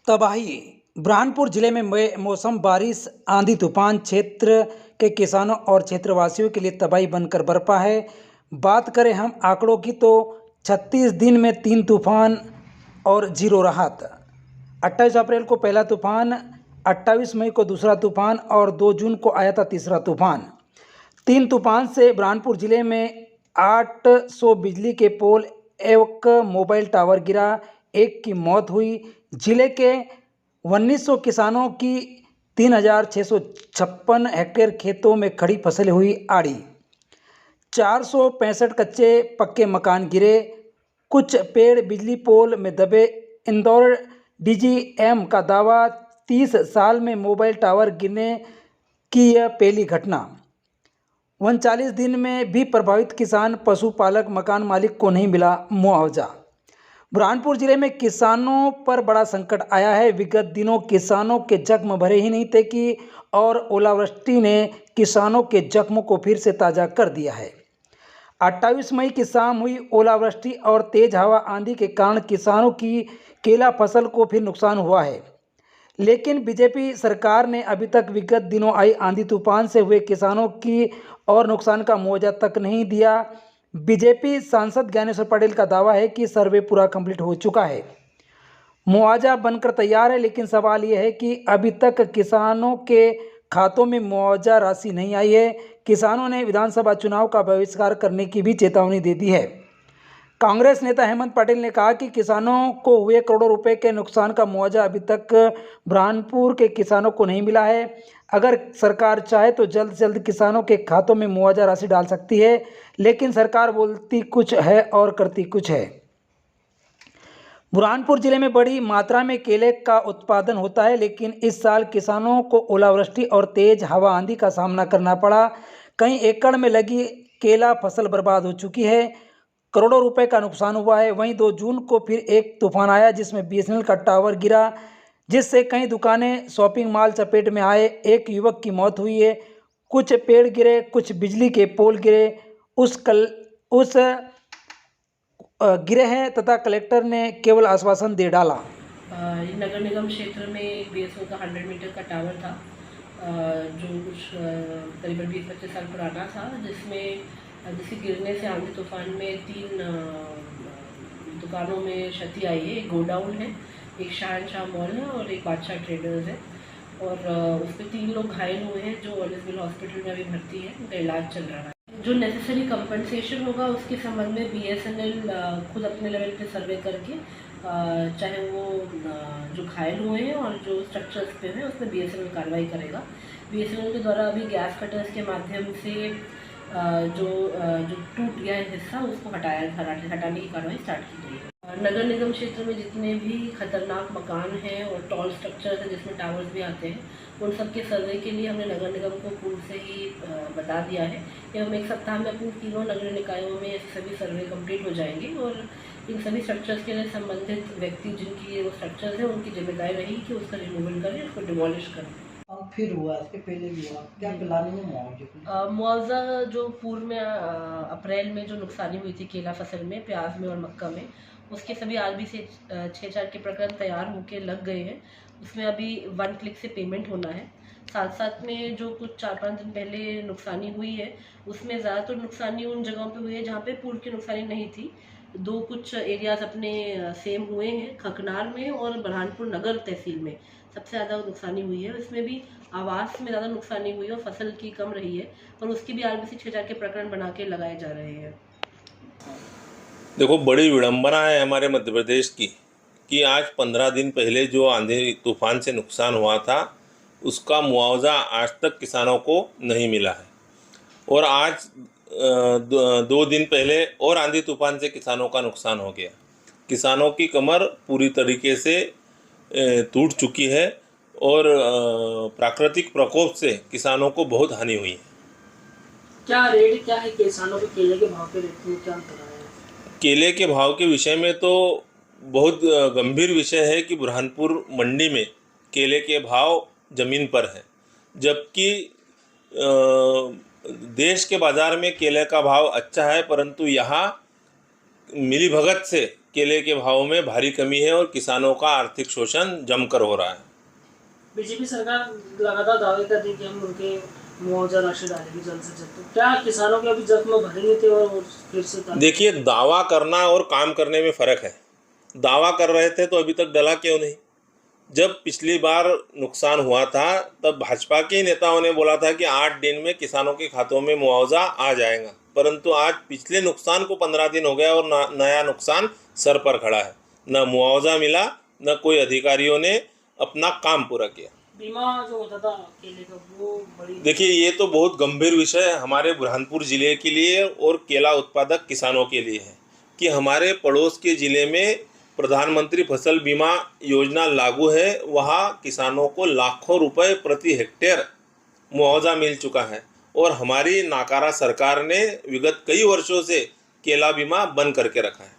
तबाही। बुरहानपुर जिले में मौसम बारिश आंधी तूफान क्षेत्र के किसानों और क्षेत्रवासियों के लिए तबाही बनकर बरपा है। बात करें हम आंकड़ों की तो 36 दिन में 3 तूफान और जीरो राहत। 28 अप्रैल को पहला तूफान, 28 मई को दूसरा तूफान और 2 जून को आया था तीसरा तूफान। 3 तूफान से बुरहानपुर जिले में 800 बिजली के पोल, एक मोबाइल टावर गिरा, एक की मौत हुई। जिले के 1900 किसानों की 3656 हेक्टेयर खेतों में खड़ी फसलें हुई आड़ी। 465 कच्चे पक्के मकान गिरे, कुछ पेड़ बिजली पोल में दबे। इंदौर डीजीएम का दावा, 30 साल में मोबाइल टावर गिरने की यह पहली घटना। 39 दिन में भी प्रभावित किसान, पशुपालक, मकान मालिक को नहीं मिला मुआवजा। बुरहानपुर जिले में किसानों पर बड़ा संकट आया है। विगत दिनों किसानों के जख्म भरे ही नहीं थे कि और ओलावृष्टि ने किसानों के जख्मों को फिर से ताज़ा कर दिया है। 28 मई की शाम हुई ओलावृष्टि और तेज हवा आंधी के कारण किसानों की केला फसल को फिर नुकसान हुआ है, लेकिन बीजेपी सरकार ने अभी तक विगत दिनों आई आंधी तूफान से हुए किसानों की और नुकसान का मुआवजा तक नहीं दिया। बीजेपी सांसद ज्ञानेश्वर पटेल का दावा है कि सर्वे पूरा कंप्लीट हो चुका है, मुआवजा बनकर तैयार है, लेकिन सवाल यह है कि अभी तक किसानों के खातों में मुआवजा राशि नहीं आई है। किसानों ने विधानसभा चुनाव का बहिष्कार करने की भी चेतावनी दे दी है। कांग्रेस नेता हेमंत पटेल ने कहा कि किसानों को हुए करोड़ों रुपए के नुकसान का मुआवजा अभी तक बुरहानपुर के किसानों को नहीं मिला है। अगर सरकार चाहे तो जल्द से जल्द किसानों के खातों में मुआवजा राशि डाल सकती है, लेकिन सरकार बोलती कुछ है और करती कुछ है। बुरहानपुर जिले में बड़ी मात्रा में केले का उत्पादन होता है, लेकिन इस साल किसानों को ओलावृष्टि और तेज हवा आंधी का सामना करना पड़ा। कई एकड़ में लगी केला फसल बर्बाद हो चुकी है, करोड़ों रुपए का नुकसान हुआ है। वहीं 2 जून को फिर एक तूफान आया जिसमें बीएसएनएल का टावर गिरा, जिससे कई दुकानें, शॉपिंग मॉल चपेट में आए। एक युवक की मौत हुई है, कुछ पेड़ गिरे, कुछ बिजली के पोल गिरे उस गिरे हैं तथा कलेक्टर ने केवल आश्वासन दे डाला। नगर निगम क्षेत्र में बीएसएनएल का 100 मीटर का टावर था, जो कुछ करीबन 20-25 साल पुराना था, जिसके गिरने से आंधी तूफान में 3 दुकानों में क्षति आई है। एक गोडाउन है, एक शहनशाह मॉल है और एक बादशाह ट्रेडर्स है। और उसमें 3 लोग घायल हुए हैं जो ऑलिसविल हॉस्पिटल में अभी भर्ती है, उनका इलाज चल रहा है। जो नेसेसरी कंपनसेशन होगा उसके संबंध में बीएसएनएल खुद अपने लेवल पे सर्वे करके, चाहे वो जो घायल हुए हैं और जो स्ट्रक्चर्स पे हैं उसमें बीएसएनएल कार्रवाई करेगा। बीएसएनएल के द्वारा अभी गैस कटर्स के माध्यम से जो टूट गया है हिस्सा उसको हटाने की कार्रवाई स्टार्ट की गई है। नगर निगम क्षेत्र में जितने भी खतरनाक मकान हैं और टॉल स्ट्रक्चर्स हैं जिसमें टावर्स भी आते हैं, उन सब के सर्वे के लिए हमने नगर निगम को पूर्व से ही बता दिया है कि हम 1 सप्ताह में अपनी 3 नगर निकायों में सभी सर्वे कंप्लीट हो जाएंगे और इन सभी स्ट्रक्चर्स के लिए संबंधित व्यक्ति जिनकी वो स्ट्रक्चर्स हैं उनकी जिम्मेदारी रही कि उसका रिमूवल करें, उसको डिमोलिश करें। फिर हुआ, इसके पहले भी हुआ, क्या प्लानिंग है मुआवजे? मुआवजा जो पूर्व में अप्रैल में जो नुकसानी हुई थी केला फसल में, प्याज में और मक्का में, उसके सभी आरबी से 6-4 के प्रकरण तैयार होकर लग गए हैं। उसमें अभी 1 क्लिक से पेमेंट होना है। साथ साथ में जो कुछ 4-5 दिन पहले नुकसानी हुई है उसमें ज़्यादातर नुकसानी उन जगहों पे हुई है जहाँ पे पूर्व की नुकसानी नहीं थी। 2 कुछ एरियाज़ अपने सेम हुए हैं, खकनार में और बुरहानपुर नगर तहसील में सबसे ज़्यादा नुकसानी हुई है। इसमें भी आवास में ज़्यादा नुकसानी हुई है और फसल की कम रही है, पर उसकी भी आरबीसी 6-4 के प्रकरण बना के लगाए जा रहे हैं। देखो, बड़ी विडंबना है हमारे मध्य प्रदेश की कि आज 15 दिन पहले जो आंधी तूफान से नुकसान हुआ था उसका मुआवजा आज तक किसानों को नहीं मिला है। और आज 2 दिन पहले और आंधी तूफान से किसानों का नुकसान हो गया। किसानों की कमर पूरी तरीके से टूट चुकी है और प्राकृतिक प्रकोप से किसानों को बहुत हानि हुई है। क्या रेट क्या है किसानों के केले के भाव के रेट में, क्या अंतर है? केले के भाव के विषय में तो बहुत गंभीर विषय है कि बुरहानपुर मंडी में केले के भाव ज़मीन पर हैं, जबकि देश के बाज़ार में केले का भाव अच्छा है, परंतु यहाँ मिलीभगत से केले के भाव में भारी कमी है और किसानों का आर्थिक शोषण जमकर हो रहा है। बीजेपी सरकार लगातार दावे करती है कि हम उनके मुआवजा राशि डालेगी जल्द से जल्द, तो क्या किसानों के अभी जख्म भरे नहीं थे और फिर से देखिए, दावा करना और काम करने में फ़र्क है। दावा कर रहे थे तो अभी तक डला क्यों नहीं? जब पिछली बार नुकसान हुआ था तब भाजपा के नेताओं ने बोला था कि 8 दिन में किसानों के खातों में मुआवजा आ जाएगा, परंतु आज पिछले नुकसान को 15 दिन हो गया और नया नुकसान सर पर खड़ा है। न मुआवजा मिला, न कोई अधिकारियों ने अपना काम पूरा किया। बीमा जो होता था केले का वो बड़ी, देखिए, ये तो बहुत गंभीर विषय है हमारे बुरहानपुर ज़िले के लिए और केला उत्पादक किसानों के लिए है कि हमारे पड़ोस के ज़िले में प्रधानमंत्री फसल बीमा योजना लागू है। वहाँ किसानों को लाखों रुपए प्रति हेक्टेयर मुआवजा मिल चुका है और हमारी नाकारा सरकार ने विगत कई वर्षों से केला बीमा बंद करके रखा है।